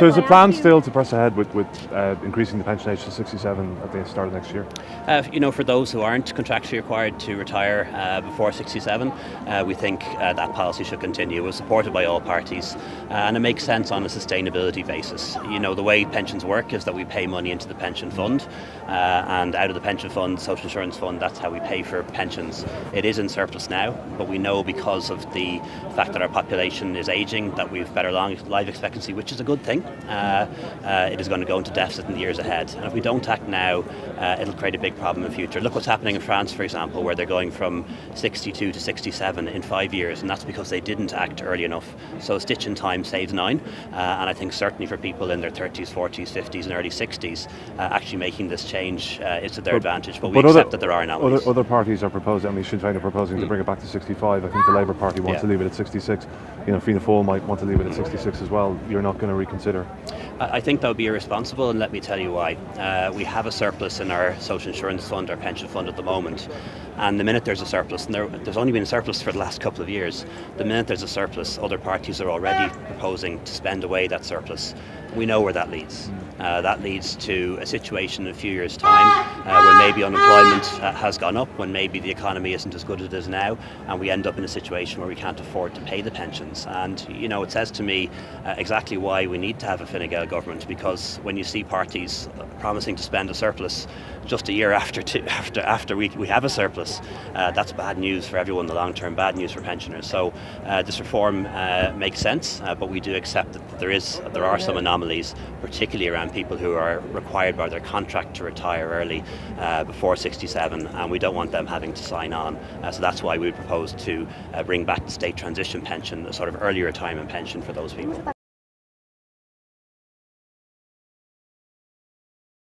So is the plan still to press ahead with increasing the pension age to 67 at the start of next year? For those who aren't contractually required to retire before 67, we think that policy should continue. It was supported by all parties, and it makes sense on a sustainability basis. The way pensions work is that we pay money into the pension fund, and out of the pension fund, social insurance fund, that's how we pay for pensions. It is in surplus now, but we know because of the fact that our population is ageing that we've better life expectancy, which is a good thing. It is going to go into deficit in the years ahead, and if we don't act now, it'll create a big problem in the future. Look what's happening in France, for example, where they're going from 62 to 67 in 5 years, and that's because they didn't act early enough. So a stitch in time saves 9, and I think certainly for people in their 30s, 40s, 50s and early 60s, actually making this change is to their advantage, but we accept that there are anomalies. Other parties are proposing, Sinn Féin are proposing to bring it back to 65. I think the Labour Party wants to leave it at 66. Fianna Fáil might want to leave it at 66 as well. You're not going to reconsider? I think that would be irresponsible, and let me tell you why. We have a surplus in our social insurance fund, our pension fund at the moment, and the minute there's a surplus, and there's only been a surplus for the last couple of years, the minute there's a surplus, other parties are already proposing to spend away that surplus. We know where that leads. That leads to a situation in a few years' time when maybe unemployment has gone up, when maybe the economy isn't as good as it is now, and we end up in a situation where we can't afford to pay the pensions. And it says to me exactly why we need to have a Fine Gael government, because when you see parties promising to spend a surplus just a year after we have a surplus, that's bad news for everyone in the long term, bad news for pensioners. So this reform makes sense, but we do accept that there are some anomalies, particularly around people who are required by their contract to retire early before 67, and we don't want them having to sign on. So that's why we propose to bring back the state transition pension, a sort of early retirement pension for those people.